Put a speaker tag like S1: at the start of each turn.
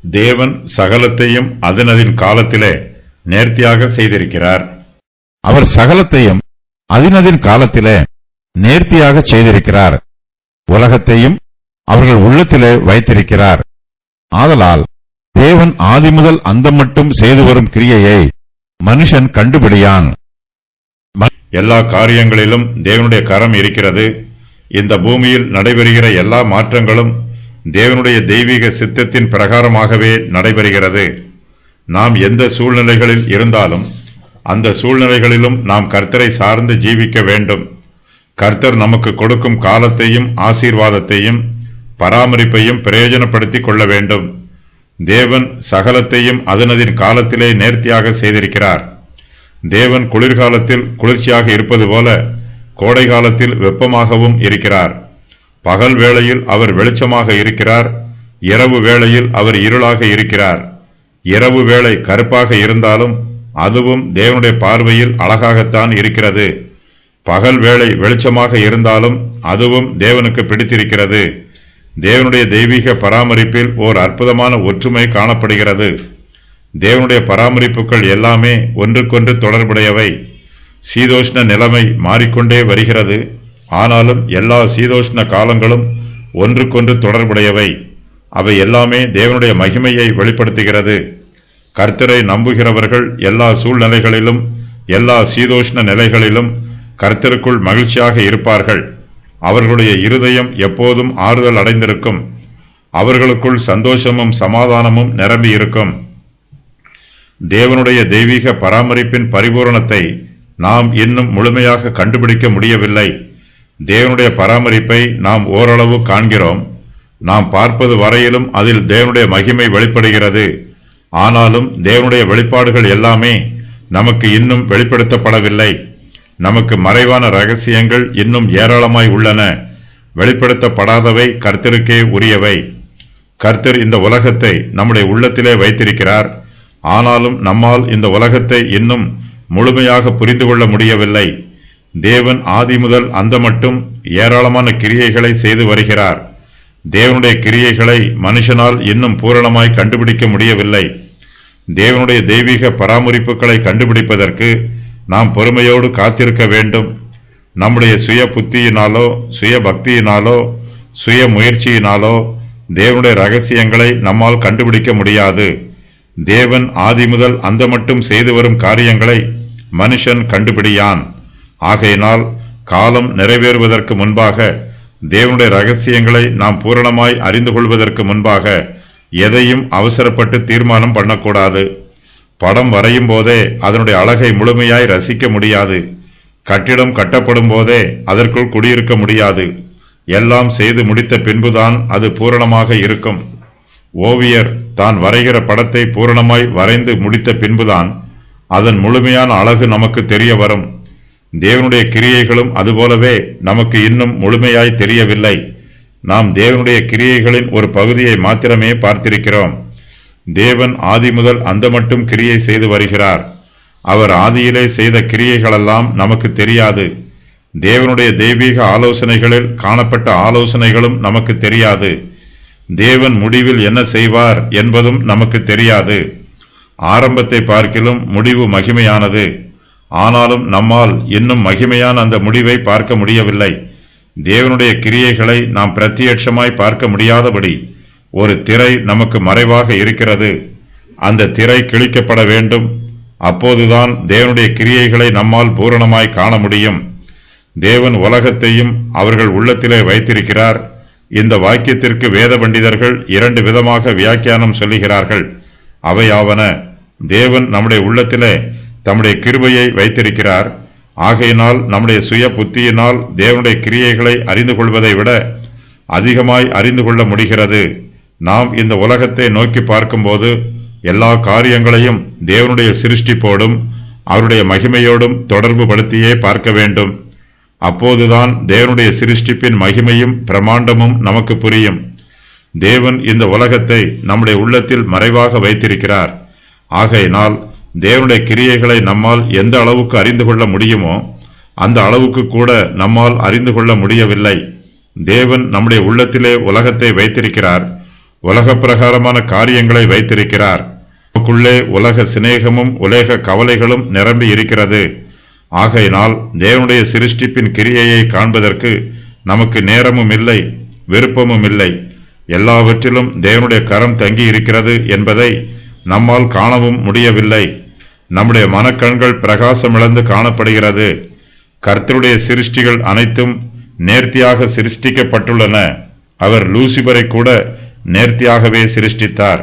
S1: தேவன் சகலத்தையும் அதனதின் காலத்திலே நேர்த்தியாக செய்திருக்கிறார்.
S2: அவர் சகலத்தையும் அதினதின் காலத்திலே நேர்த்தியாக செய்திருக்கிறார். உலகத்தையும் அவர்கள் உள்ளத்திலே வைத்திருக்கிறார். ஆதலால் தேவன் ஆதிமுதல் அந்தம் மட்டும் செய்து வரும் கிரியையை மனுஷன் கண்டுபிடியான்.
S1: எல்லா காரியங்களிலும் தேவனுடைய கரம் இருக்கிறது. இந்த பூமியில் நடைபெறுகிற எல்லா மாற்றங்களும் தேவனுடைய தெய்வீக சித்தத்தின் பிரகாரமாகவே நடைபெறுகிறது. நாம் எந்த சூழ்நிலைகளில் இருந்தாலும் அந்த சூழ்நிலைகளிலும் நாம் கர்த்தரை சார்ந்து ஜீவிக்க வேண்டும். கர்த்தர் நமக்கு கொடுக்கும் காலத்தையும் ஆசீர்வாதத்தையும் பராமரிப்பையும் பிரயோஜனப்படுத்திக் கொள்ள வேண்டும். தேவன் சகலத்தையும் அதனதின் காலத்திலே நேர்த்தியாக செய்திருக்கிறார். தேவன் குளிர்காலத்தில் குளிர்ச்சியாக இருப்பது போல கோடை காலத்தில் வெப்பமாகவும் இருக்கிறார். பகல் வேளையில் அவர் வெளிச்சமாக இருக்கிறார். இரவு வேளையில் அவர் இருளாக இருக்கிறார். இரவு வேளை கருப்பாக இருந்தாலும் அதுவும் தேவனுடைய பார்வையில் அழகாகத்தான் இருக்கிறது. பகல் வேளை வெளிச்சமாக இருந்தாலும் அதுவும் தேவனுக்கு பிடித்திருக்கிறது. தேவனுடைய தெய்வீக பராமரிப்பில் ஓர் அற்புதமான ஒற்றுமை காணப்படுகிறது. தேவனுடைய பராமரிப்புகள் எல்லாமே ஒன்றுக்கொன்று தொடர்புடையவை. சீதோஷ்ண நிலைமை மாறிக்கொண்டே வருகிறது. ஆனாலும் எல்லா சீதோஷ்ண காலங்களும் ஒன்றுக்கொன்று தொடர்புடையவை. அவை எல்லாமே தேவனுடைய மகிமையை வெளிப்படுத்துகிறது. கர்த்தரை நம்புகிறவர்கள் எல்லா சூழ்நிலைகளிலும் எல்லா சீதோஷ்ண நிலைகளிலும் கர்த்தருக்குள் மகிழ்ச்சியாக இருப்பார்கள். அவர்களுடைய இருதயம் எப்போதும் ஆறுதல் அடைந்திருக்கும். அவர்களுக்குள் சந்தோஷமும் சமாதானமும் நிரம்பி இருக்கும். தேவனுடைய தெய்வீக பராமரிப்பின் பரிபூரணத்தை நாம் இன்னும் முழுமையாக கண்டுபிடிக்க முடியவில்லை. தேவனுடைய பராமரிப்பை நாம் ஓரளவு காண்கிறோம். நாம் பார்ப்பது வரையிலும் அதில் தேவனுடைய மகிமை வெளிப்படுகிறது. ஆனாலும் தேவனுடைய வெளிப்பாடுகள் எல்லாமே நமக்கு இன்னும் வெளிப்படுத்தப்படவில்லை. நமக்கு மறைவான ரகசியங்கள் இன்னும் ஏராளமாய் உள்ளன. வெளிப்படுத்தப்படாதவை கர்த்தருக்கே உரியவை. கர்த்தர் இந்த உலகத்தை நம்முடைய உள்ளத்திலே வைத்திருக்கிறார். ஆனாலும் நம்மால் இந்த உலகத்தை இன்னும் முழுமையாக புரிந்து கொள்ள முடியவில்லை. தேவன் ஆதி முதல் அந்த மட்டும் ஏராளமான கிரியைகளை செய்து வருகிறார். தேவனுடைய கிரியைகளை மனுஷனால் இன்னும் பூரணமாய் கண்டுபிடிக்க முடியவில்லை. தேவனுடைய தெய்வீக பராமரிப்புகளை கண்டுபிடிப்பதற்கு நாம் பொறுமையோடு காத்திருக்க வேண்டும். நம்முடைய சுய புத்தியினாலோ சுய பக்தியினாலோ சுய முயற்சியினாலோ தேவனுடைய ரகசியங்களை நம்மால் கண்டுபிடிக்க முடியாது. தேவன் ஆதி முதல் அந்த மட்டும் செய்து வரும் காரியங்களை மனுஷன் கண்டுபிடியான். ஆகையினால் காலம் நிறைவேறுவதற்கு முன்பாக தேவனுடைய ரகசியங்களை நாம் பூரணமாய் அறிந்து கொள்வதற்கு முன்பாக எதையும் அவசரப்பட்டு தீர்மானம் பண்ணக்கூடாது. படம் வரையும் போதே அதனுடைய அழகை முழுமையாய் ரசிக்க முடியாது. கட்டிடம் கட்டப்படும் போதே அதற்குள் குடியிருக்க முடியாது. எல்லாம் செய்து முடித்த பின்புதான் அது பூரணமாக இருக்கும். ஓவியர் தான் வரைகிற படத்தை பூரணமாய் வரைந்து முடித்த பின்புதான் அதன் முழுமையான அழகு நமக்கு தெரிய வரும். தேவனுடைய கிரியைகளும் அதுபோலவே நமக்கு இன்னும் முழுமையாய் தெரியவில்லை. நாம் தேவனுடைய கிரியைகளின் ஒரு பகுதியை மாத்திரமே பார்த்திருக்கிறோம். தேவன் ஆதி முதல் அந்த மட்டும் கிரியை செய்து வருகிறார். அவர் ஆதியிலே செய்த கிரியைகளெல்லாம் நமக்கு தெரியாது. தேவனுடைய தெய்வீக ஆலோசனைகளில் காணப்பட்ட ஆலோசனைகளும் நமக்கு தெரியாது. தேவன் முடிவில் என்ன செய்வார் என்பதும் நமக்கு தெரியாது. ஆரம்பத்தை பார்க்கிலும் முடிவு மகிமையானது. ஆனாலும் நம்மால் இன்னும் மகிமையான அந்த முடிவை பார்க்க முடியவில்லை. தேவனுடைய கிரியைகளை நாம் பிரத்யட்சமாய் பார்க்க முடியாதபடி ஒரு திரை நமக்கு மறைவாக இருக்கிறது. அந்த திரை கிழிக்கப்பட வேண்டும். அப்போதுதான் தேவனுடைய கிரியைகளை நம்மால் பூரணமாய் காண முடியும். தேவன் உலகத்தையும் அவர்கள் உள்ளத்திலே வைத்திருக்கிறார். இந்த வாக்கியத்திற்கு வேத பண்டிதர்கள் இரண்டு விதமாக வியாக்கியானம் சொல்லுகிறார்கள். அவையாவன: தேவன் நம்முடைய உள்ளத்திலே தம்முடைய கிருபையை வைத்திருக்கிறார். ஆகையினால் நம்முடைய சுய புத்தியினால் தேவனுடைய கிரியைகளை அறிந்து கொள்வதை விட அதிகமாய் அறிந்து கொள்ள முடிகிறது. நாம் இந்த உலகத்தை நோக்கி பார்க்கும்போது எல்லா காரியங்களையும் தேவனுடைய சிருஷ்டிப்போடும் அவருடைய மகிமையோடும் தொடர்பு படுத்தியே பார்க்க வேண்டும். அப்போதுதான் தேவனுடைய சிருஷ்டிப்பின் மகிமையும் பிரமாண்டமும் நமக்கு புரியும். தேவன் இந்த உலகத்தை நம்முடைய உள்ளத்தில் மறைவாக வைத்திருக்கிறார். ஆகையினால் தேவனுடைய கிரியைகளை நம்மால் எந்த அளவுக்கு அறிந்து கொள்ள முடியுமோ அந்த அளவுக்கு கூட நம்மால் அறிந்து கொள்ள முடியவில்லை. தேவன் நம்முடைய உள்ளத்திலே உலகத்தை வைத்திருக்கிறார். உலக பிரகாரமான காரியங்களை வைத்திருக்கிறார். நமக்குள்ளே உலக சிநேகமும் உலக கவலைகளும் நிரம்பி இருக்கிறது. ஆகையினால் தேவனுடைய சிருஷ்டிப்பின் கிரியையை காண்பதற்கு நமக்கு நேரமும் இல்லை, விருப்பமும் இல்லை. எல்லாவற்றிலும் தேவனுடைய கரம் தங்கி இருக்கிறது என்பதை நம்மால் காணவும் முடியவில்லை. நம்முடைய மனக்கண்கள் பிரகாசமிழந்து காணப்படுகிறது. கர்த்தருடைய சிருஷ்டிகள் அனைத்தும் நேர்த்தியாக சிருஷ்டிக்கப்பட்டுள்ளன. அவர் லூசிபரை கூட நேர்த்தியாகவே சிருஷ்டித்தார்.